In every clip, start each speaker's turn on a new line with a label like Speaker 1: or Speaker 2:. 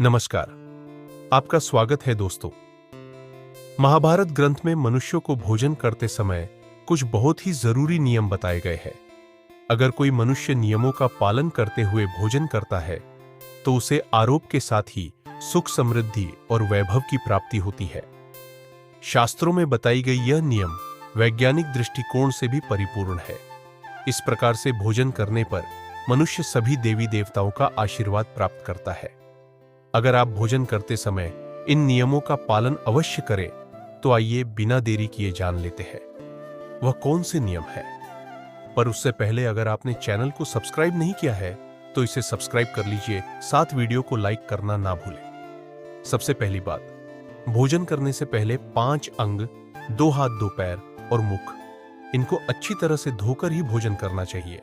Speaker 1: नमस्कार, आपका स्वागत है दोस्तों। महाभारत ग्रंथ में मनुष्यों को भोजन करते समय कुछ बहुत ही जरूरी नियम बताए गए हैं। अगर कोई मनुष्य नियमों का पालन करते हुए भोजन करता है तो उसे आरोग्य के साथ ही सुख, समृद्धि और वैभव की प्राप्ति होती है। शास्त्रों में बताई गई यह नियम वैज्ञानिक दृष्टिकोण से भी परिपूर्ण है। इस प्रकार से भोजन करने पर मनुष्य सभी देवी देवताओं का आशीर्वाद प्राप्त करता है। अगर आप भोजन करते समय इन नियमों का पालन अवश्य करें तो आइए बिना देरी किए जान लेते हैं वह कौन से नियम है। पर उससे पहले अगर आपने चैनल को सब्सक्राइब नहीं किया है तो इसे सब्सक्राइब कर लीजिए, साथ वीडियो को लाइक करना ना भूलें। सबसे पहली बात, भोजन करने से पहले 5 अंग, 2 हाथ, 2 पैर और मुख, इनको अच्छी तरह से धोकर ही भोजन करना चाहिए।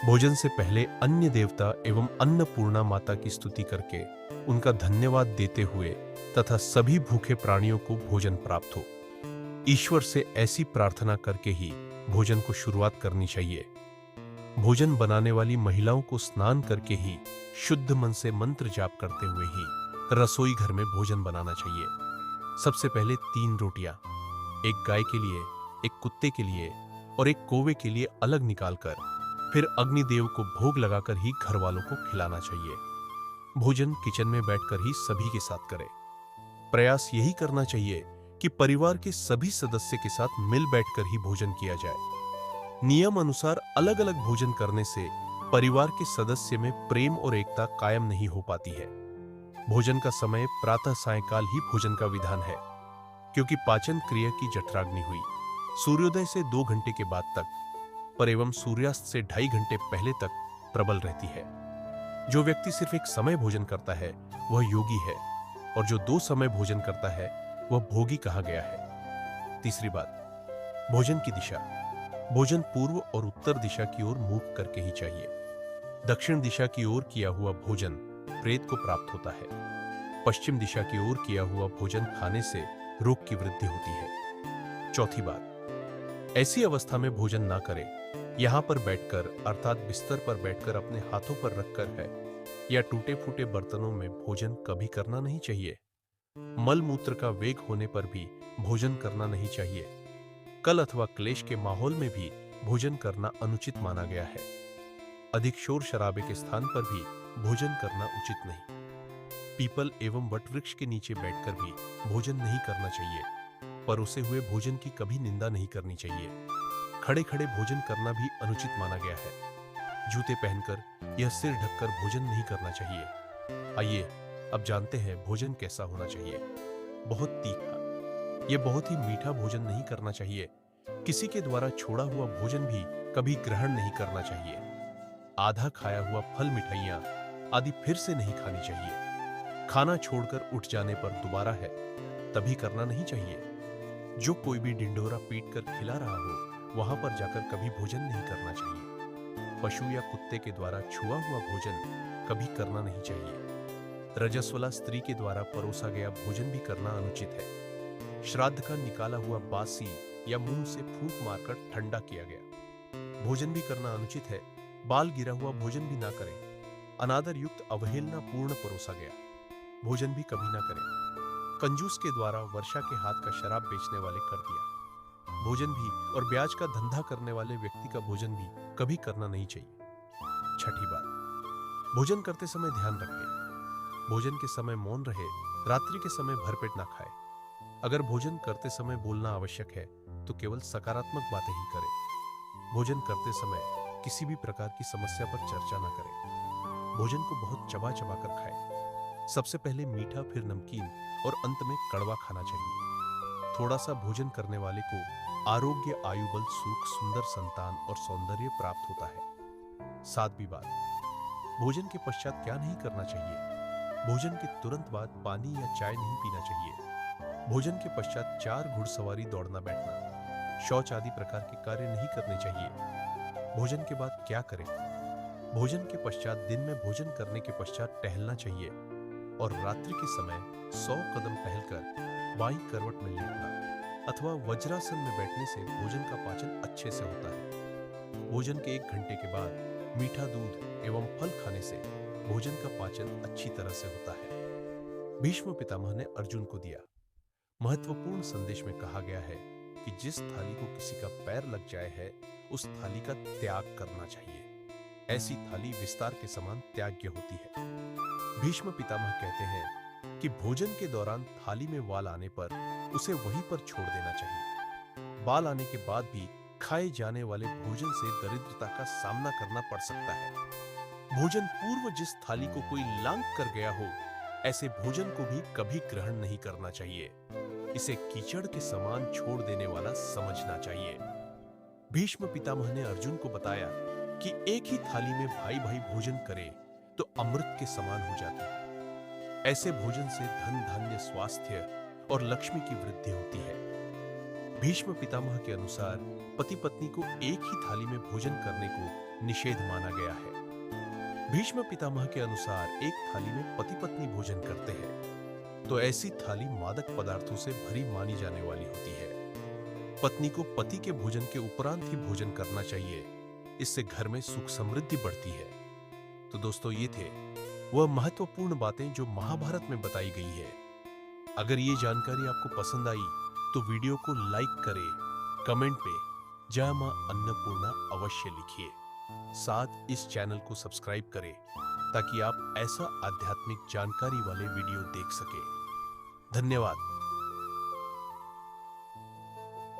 Speaker 1: भोजन से पहले अन्य देवता एवं अन्नपूर्णा माता की स्तुति करके उनका धन्यवाद देते हुए तथा सभी भूखे प्राणियों को भोजन प्राप्त हो, ईश्वर से ऐसी प्रार्थना करके ही भोजन को शुरुआत करनी चाहिए। भोजन बनाने वाली महिलाओं को स्नान करके ही शुद्ध मन से मंत्र जाप करते हुए ही रसोई घर में भोजन बनाना चाहिए। सबसे पहले 3 रोटियां, एक गाय के लिए, एक कुत्ते के लिए और एक कौवे के लिए अलग निकालकर फिर अग्निदेव को भोग लगाकर ही घर वालों को खिलाना चाहिए। भोजन किचन में बैठकर ही सभी के साथ करें। प्रयास यही करना चाहिए कि परिवार के सभी सदस्य के साथ मिल बैठकर ही भोजन किया जाए। नियम अनुसार अलग अलग भोजन करने से परिवार के सदस्य में प्रेम और एकता कायम नहीं हो पाती है। भोजन का समय प्रातः सायंकाल ही भोजन का विधान है, क्योंकि पाचन क्रिया की जठराग्नि हुई सूर्योदय से 2 घंटे के बाद तक पर एवं सूर्यास्त से 2.5 घंटे पहले तक प्रबल रहती है। जो व्यक्ति सिर्फ एक समय भोजन करता है वह योगी है, और जो 2 समय भोजन करता है वह भोगी कहा गया है। तीसरी बात, भोजन की दिशा। भोजन पूर्व और उत्तर दिशा की ओर मुख करके ही चाहिए। दक्षिण दिशा की ओर किया हुआ भोजन प्रेत को प्राप्त होता है। पश्चिम दिशा की ओर किया हुआ भोजन खाने से रोग की वृद्धि होती है। चौथी बात, ऐसी अवस्था में भोजन ना करें यहां पर बैठकर, अर्थात बिस्तर पर बैठकर अपने हाथों पर रखकर है, या टूटे फूटे बर्तनों में भोजन कभी करना नहीं चाहिए। मल मूत्र का वेग होने पर भी भोजन करना नहीं चाहिए। कल अथवा क्लेश के माहौल में भी भोजन करना अनुचित माना गया है। अधिक शोर शराबे के स्थान पर भी भोजन करना उचित नहीं। पीपल एवं वटवृक्ष के नीचे बैठकर भी भोजन नहीं करना चाहिए। परोसे हुए भोजन की कभी निंदा नहीं करनी चाहिए। खड़े खड़े भोजन करना भी अनुचित माना गया है। जूते पहनकर यह सिर ढककर भोजन नहीं करना चाहिए। आइए अब जानते हैं भोजन कैसा होना चाहिए। बहुत तीखा, यह बहुत ही मीठा भोजन नहीं करना चाहिए। किसी के द्वारा छोड़ा हुआ भोजन भी कभी ग्रहण नहीं करना चाहिए। आधा खाया हुआ फल, मिठाइयां आदि फिर से नहीं खानी चाहिए। खाना छोड़कर उठ जाने पर दोबारा है तभी करना नहीं चाहिए। जो कोई भी डिंडोरा पीट कर खिला रहा हो वहां पर जाकर कभी भोजन नहीं करना चाहिए। पशु या कुत्ते के द्वारा छुआ हुआ भोजन कभी करना नहीं चाहिए। रजस्वला स्त्री के द्वारा परोसा गया भोजन भी करना अनुचित है। श्राद्ध का निकाला हुआ बासी या मुंह से फूंक मारकर ठंडा किया गया भोजन भी करना अनुचित है। बाल गिरा हुआ भोजन भी ना करें। अनादर युक्त अवहेलना पूर्ण परोसा गया भोजन भी कभी ना करें। कंजूस के द्वारा वर्षा के हाथ का शराब बेचने वाले कर दिया भोजन भी, और ब्याज का धंधा करने वाले व्यक्ति का भोजन भी कभी करना नहीं चाहिए। छठी बात, भोजन करते समय ध्यान रखें। भोजन के समय मौन रहे। रात्रि के समय भरपेट ना खाए। अगर भोजन करते समय बोलना आवश्यक है तो केवल सकारात्मक बातें ही करें। भोजन करते समय किसी भी प्रकार की समस्या पर चर्चा ना करें। भोजन को बहुत चबा चबा कर खाएं। सबसे पहले मीठा, फिर नमकीन और अंत में कड़वा खाना चाहिए। थोड़ा सा भोजन करने वाले को आरोग्य, आयुबल, सुख, सुंदर संतान और सौंदर्य प्राप्त होता है। 7वीं बात, भोजन के पश्चात क्या नहीं करना चाहिए। भोजन के तुरंत बाद पानी या चाय नहीं पीना चाहिए। भोजन के पश्चात 4 घुड़सवारी, दौड़ना बैठना, शौच आदि प्रकार के कार्य नहीं करने चाहिए। भोजन के बाद क्या करें। भोजन के पश्चात दिन में भोजन करने के पश्चात टहलना चाहिए, और रात्रि के समय 100 कदम टहलकर बाईं करवट में लेटना अथवा वज्रासन में बैठने से भोजन का पाचन अच्छे से होता है। भोजन के 1 घंटे के बाद मीठा दूध एवं फल खाने से भोजन का पाचन अच्छी तरह से होता है। भीष्म पितामह ने अर्जुन को दिया। महत्वपूर्ण संदेश में कहा गया है कि जिस थाली को किसी का पैर लग जाए है, उस थाली का त्याग करना चाहिए। ऐसी थाली विस्तार के समान त्याग्य होती है। भीष्म पितामह कहते हैं कि भोजन के दौरान थाली में वाल आने पर उसे वहीं पर छोड़ देना चाहिए। बाल आने के बाद भी खाए जाने वाले भोजन से दरिद्रता का सामना करना पड़ सकता है। भोजन पूर्व जिस थाली को कोई लांघ कर गया हो, ऐसे भोजन को भी कभी ग्रहण नहीं करना चाहिए। इसे कीचड़ के समान छोड़ देने वाला समझना चाहिए। भीष्म पितामह ने अर्जुन को बताया कि एक ही थाली में भाई भाई भोजन करे तो अमृत के समान हो जाता है। ऐसे भोजन से धन धान्य स्वास्थ्य और लक्ष्मी की वृद्धि होती है। भीष्म पितामह के अनुसार पति पत्नी को एक ही थाली में भोजन करने को निषेध माना गया है। भीष्म पितामह के अनुसार एक थाली में पति पत्नी भोजन करते हैं तो ऐसी थाली मादक पदार्थों से भरी मानी जाने वाली होती है। पत्नी को पति के भोजन के उपरांत ही भोजन करना चाहिए। इससे घर में सुख समृद्धि बढ़ती है। तो दोस्तों, ये थे वह महत्वपूर्ण बातें जो महाभारत में बताई गई है। अगर ये जानकारी आपको पसंद आई तो वीडियो को लाइक करें, कमेंट पे जय मां अन्नपूर्णा अवश्य लिखिए। साथ इस चैनल को सब्सक्राइब करें ताकि आप ऐसा आध्यात्मिक जानकारी वाले वीडियो देख सकें। धन्यवाद।